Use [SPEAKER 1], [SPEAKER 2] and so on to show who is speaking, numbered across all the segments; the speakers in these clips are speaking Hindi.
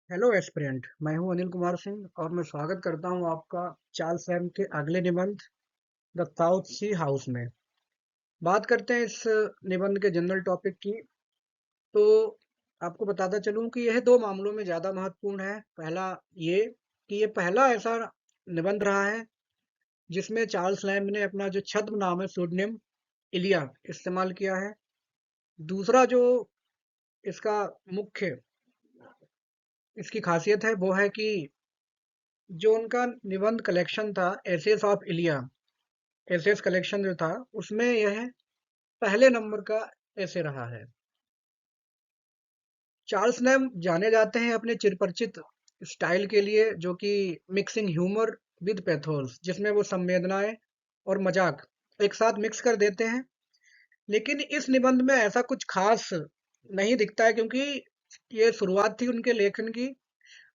[SPEAKER 1] Hello aspirant. मैं हूं अनिल कुमार सिंह और मैं स्वागत करता हूं आपका चार्ल्स लैम्ब के अगले निबंध द साउथ सी हाउस में। बात करते हैं इस निबंध के जनरल टॉपिक की। तो आपको बताता चलूं कि यह दो मामलों में ज़्यादा महत्वपूर्ण है। पहला ये कि ये पहला ऐसा निबंध रहा है जिसमें चार्ल्स लैम्ब ने अपना जो छद्म नाम है, सूडनेम इलिया, इस्तेमाल किया है। दूसरा जो इसका मुख्य इसकी खासियत है वो है कि जो उनका निबंध कलेक्शन था, assess of Elia, assess collection जो था, उसमें यह पहले नंबर का ऐसे रहा है। चार्ल्स नैम जाने जाते हैं अपने चिरपरिचित स्टाइल के लिए, जो कि मिक्सिंग ह्यूमर विद पैथोस, जिसमें वो संवेदनाएं और मजाक एक साथ मिक्स कर देते हैं। लेकिन इस निबंध में ऐसा कुछ खास नहीं दिखता है, क्योंकि ये शुरुआत थी उनके लेखन की।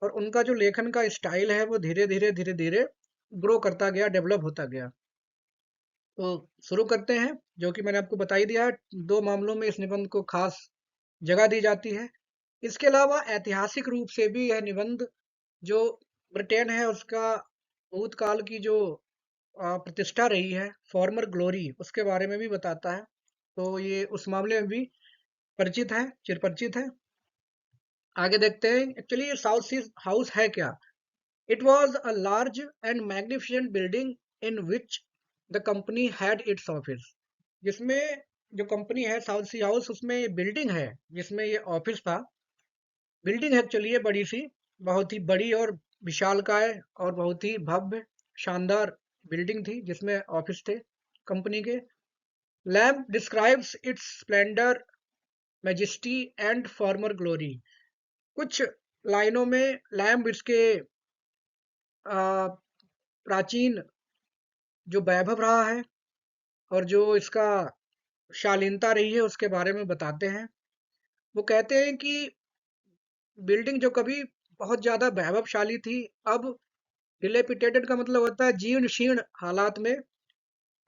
[SPEAKER 1] और उनका जो लेखन का स्टाइल है वो धीरे धीरे ग्रो करता गया, डेवलप होता गया। तो शुरू करते हैं। जो कि मैंने आपको बता ही दिया है, दो मामलों में इस निबंध को खास जगह दी जाती है। इसके अलावा ऐतिहासिक रूप से भी यह निबंध जो ब्रिटेन है उसका भूतकाल की जो प्रतिष्ठा रही है, फॉर्मर ग्लोरी, उसके बारे में भी बताता है। तो ये उस मामले में भी परिचित है, चिरपरिचित है। आगे देखते हैं एक्चुअली ये साउथ सी हाउस है क्या। It was a large and magnificent building in which the company had it's office. जिसमें जो कंपनी है साउथ सी हाउस, उसमें ये बिल्डिंग है जिसमें ये ऑफिस था। बिल्डिंग है चलिए बड़ी सी, बहुत ही बड़ी और विशालकाय और बहुत ही भव्य शानदार बिल्डिंग थी जिसमें ऑफिस थे कंपनी के। Lamp describes it's Splendor, majesty and farmer glory. कुछ लाइनों में लैम्प इसके आ, प्राचीन जो वैभव रहा है और जो इसका शालीनता रही है उसके बारे में बताते हैं। वो कहते हैं कि बिल्डिंग जो कभी बहुत ज्यादा वैभवशाली थी, अब डिलेपिटेटेड का मतलब होता है जीर्ण शीर्ण हालात में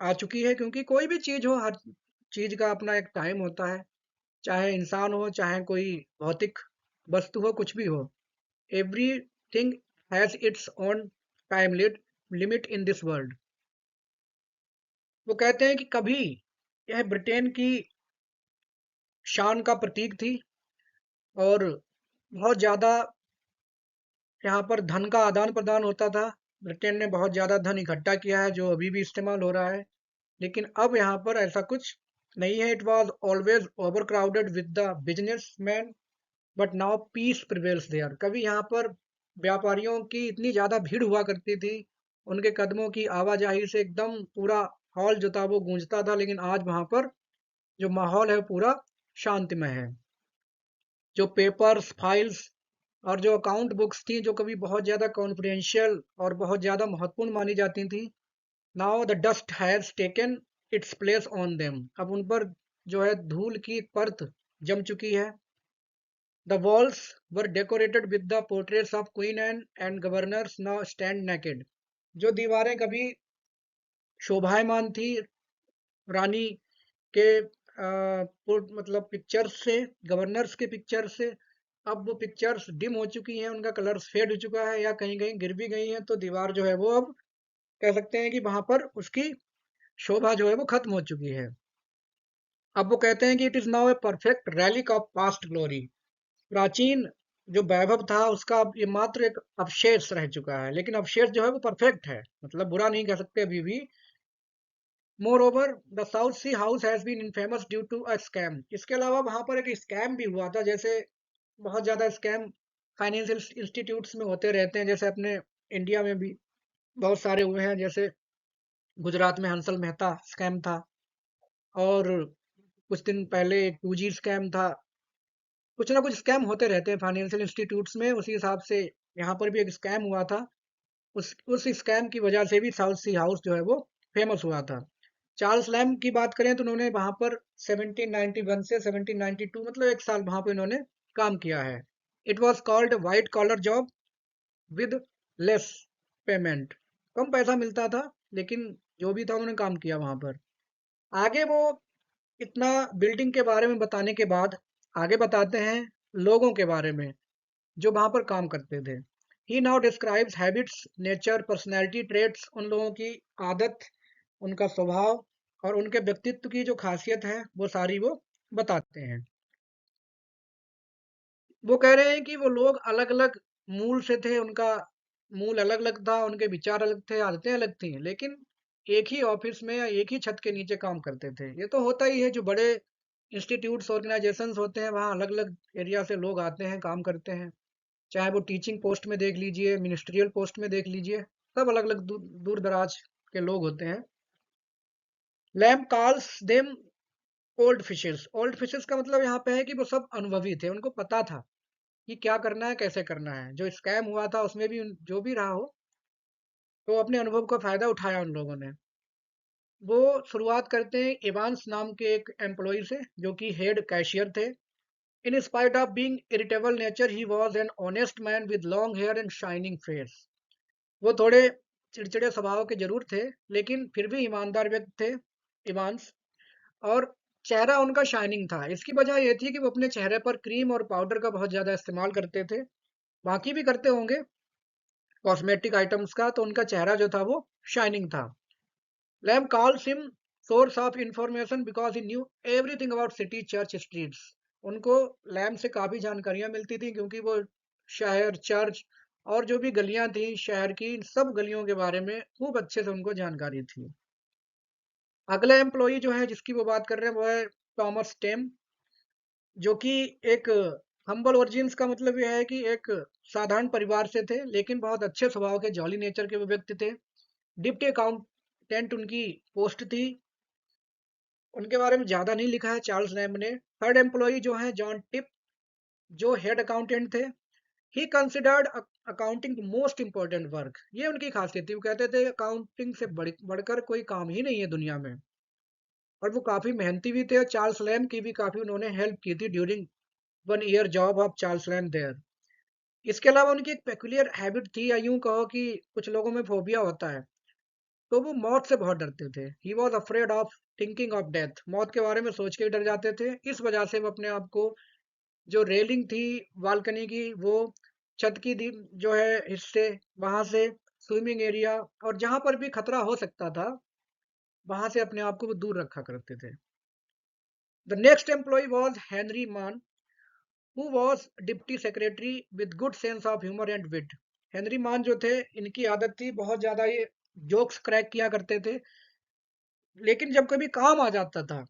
[SPEAKER 1] आ चुकी है। क्योंकि कोई भी चीज हो, हर चीज का अपना एक टाइम होता है। चाहे इंसान हो, चाहे कोई भौतिक वस्तु हो, कुछ भी हो, everything has its own time limit in this world. वो कहते हैं कि कभी यह ब्रिटेन की शान का प्रतीक थी और बहुत ज्यादा यहाँ पर धन का आदान प्रदान होता था। ब्रिटेन ने बहुत ज्यादा धन इकट्ठा किया है जो अभी भी इस्तेमाल हो रहा है। लेकिन अब यहाँ पर ऐसा कुछ नहीं है। It was always overcrowded with the businessman, but now peace prevails there. कभी यहाँ पर व्यापारियों की इतनी ज्यादा भीड़ हुआ करती थी, उनके कदमों की आवाजाही से एकदम पूरा हॉल जो था वो गूंजता था। लेकिन आज वहां पर जो माहौल है पूरा शांतिमय है। जो पेपर्स, फाइल्स और जो अकाउंट बुक्स थी जो कभी बहुत ज्यादा कॉन्फिडेंशियल और बहुत ज्यादा महत्वपूर्ण मानी जाती थी, now the dust has taken its place on them. अब उन पर जो है धूल की एक परत जम चुकी है। The walls were decorated with the portraits of queen and governors now stand naked. जो दीवारें कभी शोभायमान थी रानी के मतलब पिक्चर्स से, गवर्नर्स के पिक्चर से, अब वो पिक्चर्स डिम हो चुकी हैं, उनका कलर फेड हो चुका है या कहीं कहीं गिर भी गई हैं। तो दीवार जो है वो अब कह सकते हैं कि वहां पर उसकी शोभा जो है वो खत्म हो चुकी है। अब वो कहते हैं कि it is now a perfect relic of past glory. प्राचीन जो वैभव था उसका अब ये मात्र एक अवशेष रह चुका है। लेकिन अवशेष जो है वो परफेक्ट है, मतलब बुरा नहीं कह सकते अभी भी। Moreover the South Sea House has been infamous due to a scam. इसके अलावा वहां पर एक स्कैम भी हुआ था। जैसे बहुत ज्यादा स्कैम फाइनेंशियल इंस्टीट्यूट्स में होते रहते हैं, जैसे अपने इंडिया में भी बहुत सारे हुए हैं। जैसे गुजरात में हंसल मेहता स्कैम था, और कुछ दिन पहले एक 2G स्कैम था। कुछ ना कुछ स्कैम होते रहते हैं फाइनेंशियल इंस्टीट्यूट्स में। उसी हिसाब से यहाँ पर भी एक स्कैम हुआ था। उस स्कैम की वजह से भी साउथ सी हाउस जो है वो फेमस हुआ था। चार्ल्स लैम्ब की बात करें तो उन्होंने वहां पर 1791 से 1792, मतलब एक साल वहां पर इन्होंने काम किया है। It was called white collar job with less payment. कम पैसा मिलता था, लेकिन जो भी था उन्होंने काम किया वहां पर। आगे वो इतना बिल्डिंग के बारे में बताने के बाद आगे बताते हैं लोगों के बारे में। जो वहां पर काम करते थे। He now describes habits, nature, personality traits, उन लोगों की आदत, उनका स्वभाव और उनके व्यक्तित्व की जो खासियत है वो सारी वो बताते हैं। वो कह रहे हैं कि वो लोग अलग अलग मूल से थे, उनका मूल अलग अलग था, उनके विचार अलग थे, आदतें अलग थी, लेकिन एक ही ऑफिस में या एक ही छत के नीचे काम करते थे। ये तो होता ही है, जो बड़े इंस्टीट्यूट्स ऑर्गेनाइजेशंस होते हैं वहाँ अलग अलग एरिया से लोग आते हैं, काम करते हैं। चाहे वो टीचिंग पोस्ट में देख लीजिए, मिनिस्ट्रियल पोस्ट में देख लीजिए, सब अलग अलग दूर दराज के लोग होते हैं। Lamb calls them old fishes. Old fishes का मतलब यहाँ पे है कि वो सब अनुभवी थे, उनको पता था कि क्या करना है, कैसे करना है। जो स्कैम हुआ था उसमें भी जो भी रहा हो, तो अपने अनुभव का फायदा उठाया उन लोगों ने। वो शुरुआत करते हैं इवांस नाम के एक एम्प्लॉय से, जो कि हेड कैशियर थे। In spite of being irritable nature, he was an honest man with long hair and shining face. वो थोड़े चिड़चिड़े स्वभाव के जरूर थे, लेकिन फिर भी ईमानदार व्यक्ति थे इवांस। और चेहरा उनका शाइनिंग था। इसकी वजह ये थी कि वो अपने चेहरे पर क्रीम और पाउडर का बहुत ज़्यादा इस्तेमाल करते थे। बाकी भी करते होंगे कॉस्मेटिक आइटम्स का, तो उनका चेहरा जो था वो शाइनिंग था। Lamb calls him source of information because he knew everything about city, church, streets. उनको लैम से काफ़ी जानकारियां मिलती थी, क्योंकि वो शहर, चर्च और जो भी गलियां थी शहर की, इन सब गलियों के बारे में खूब अच्छे से उनको जानकारी थी। अगला एम्प्लॉई जो है जिसकी वो बात कर रहे हैं वो है टॉमस टेम, जो कि एक हम्बल ओरिजिन्स का मतलब यह है कि एक साधारण परिवार से थे, लेकिन बहुत अच्छे स्वभाव के, जॉली नेचर के वो व्यक्ति थे। डिप्टी अकाउंटेंट उनकी पोस्ट थी। उनके बारे में ज्यादा नहीं लिखा है चार्ल्स लैम्ब ने। थर्ड एम्प्लॉई जो है जॉन टिप, जो हेड अकाउंटेंट थे। He considered accounting most important work. ये उनकी खासियत थी, वो कहते थे अकाउंटिंग से बढ़कर कोई काम ही नहीं है दुनिया में। और वो काफी मेहनती भी थे, और चार्ल्स लैम्ब की भी काफी उन्होंने हेल्प की थी during 1 year job of Charles Lamb there. इसके अलावा उनकी एक पेक्यूलियर हैबिट थी, या यूं कहो कि कुछ लोगों में फोबिया होता है, तो वो मौत से बहुत डरते थे। He was afraid of thinking of death. मौत के बारे में सोच के ही डर जाते थे। इस वजह से वो अपने आप को, जो रेलिंग थी बालकनी की, वो छत की जो है हिस्से, वहां से स्विमिंग एरिया और जहां पर भी खतरा हो सकता था, वहां से अपने आप को वो दूर रखा करते थे। The next employ was Henry Man, who was deputy secretary with good sense of humour and wit. Henry Man जो थे, इनकी आदत थी बहुत ज्यादा ये जोक्स क्रैक किया करते थे, लेकिन जब कभी काम आ जाता था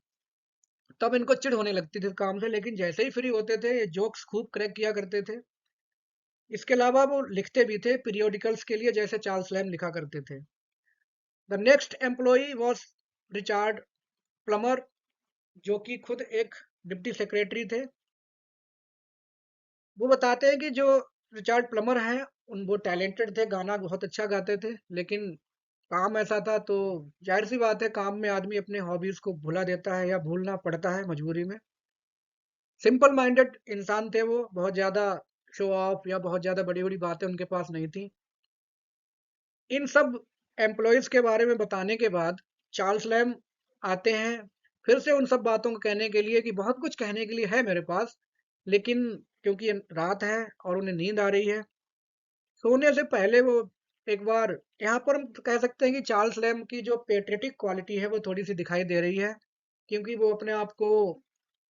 [SPEAKER 1] तब इनको चिढ़ होने लगती थी काम से, लेकिन जैसे ही फ्री होते थे ये जोक्स खूब क्रैक किया करते थे। इसके अलावा वो लिखते भी थे पीरियोडिकल्स के लिए, जैसे चार्ल्स लैम्ब लिखा करते थे। The next employ was Richard Plumer, जो कि खुद एक डिप्टी सेक्रेटरी थे। वो बताते हैं कि जो रिचर्ड प्लमर हैं, उन वो टैलेंटेड थे, गाना बहुत अच्छा गाते थे, लेकिन काम ऐसा था, तो जाहिर सी बात है काम में आदमी अपने हॉबीज को भुला देता है या भूलना पड़ता है मजबूरी में। सिंपल माइंडेड इंसान थे वो, बहुत ज्यादा शो ऑफ या बहुत ज्यादा बड़ी बड़ी बातें उनके पास नहीं थी। इन सब एम्प्लॉयज के बारे में बताने के बाद चार्ल्स लैम आते हैं फिर से उन सब बातों को कहने के लिए, कि बहुत कुछ कहने के लिए है मेरे पास, लेकिन क्योंकि रात है और उन्हें नींद आ रही है, सोने से पहले वो एक बार, यहाँ पर हम कह सकते हैं कि चार्ल्स लैम्ब की जो पेट्रियटिक क्वालिटी है वो थोड़ी सी दिखाई दे रही है। क्योंकि वो अपने आप को,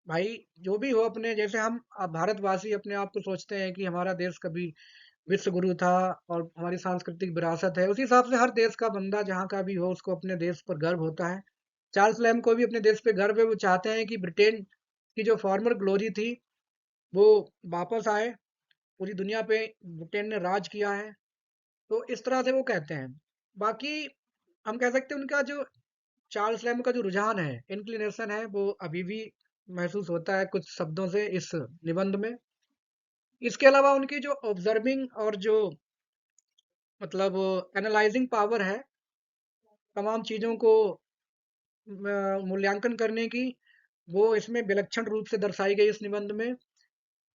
[SPEAKER 1] भाई जो भी हो, अपने जैसे हम भारतवासी अपने आप को सोचते हैं कि हमारा देश कभी विश्व गुरु था और हमारी सांस्कृतिक विरासत है, उसी हिसाब से हर देश का बंदा जहाँ का भी हो उसको अपने देश पर गर्व होता है। चार्ल्स लैम्ब को भी अपने देश पे गर्व है। वो चाहते हैं कि ब्रिटेन की जो फॉर्मर ग्लोरी थी वो वापस आए, पूरी दुनिया पे ब्रिटेन ने राज किया है, तो इस तरह से वो कहते हैं। बाकी हम कह सकते हैं उनका जो चार्ल्स लैम्ब का जो रुझान है, इंक्लिनेशन है, वो अभी भी महसूस होता है कुछ शब्दों से इस निबंध में। इसके अलावा उनकी जो ऑब्जर्विंग और जो मतलब एनालाइजिंग पावर है, तमाम चीजों को मूल्यांकन करने की, वो इसमें विलक्षण रूप से दर्शाई गई इस निबंध में।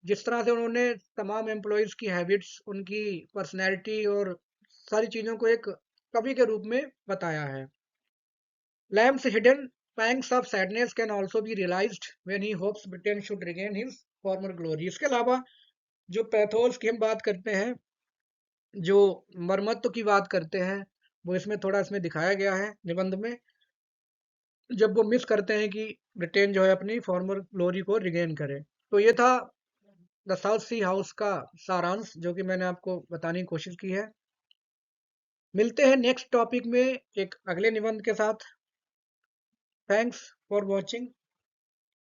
[SPEAKER 1] जिस तरह से उन्होंने तमाम एम्प्लॉयज की हैबिट्स, उनकी पर्सनैलिटी और सारी चीजों को एक कवि के रूप में बताया है। Lamb's hidden pangs of sadness can also be realized when he hopes Britain should regain his former glory। इसके अलावा जो पैथोल्स की हम बात करते हैं, जो मरम्मत की बात करते हैं, वो इसमें थोड़ा इसमें दिखाया गया है निबंध में। जब वो मिस करते हैं कि ब्रिटेन जो है अपनी फॉर्मर ग्लोरी को रिगेन करे। तो ये था द साउथ सी हाउस का सारांश, जो कि मैंने आपको बताने की कोशिश की है। मिलते हैं नेक्स्ट टॉपिक में एक अगले निबंध के साथ। Thanks for watching.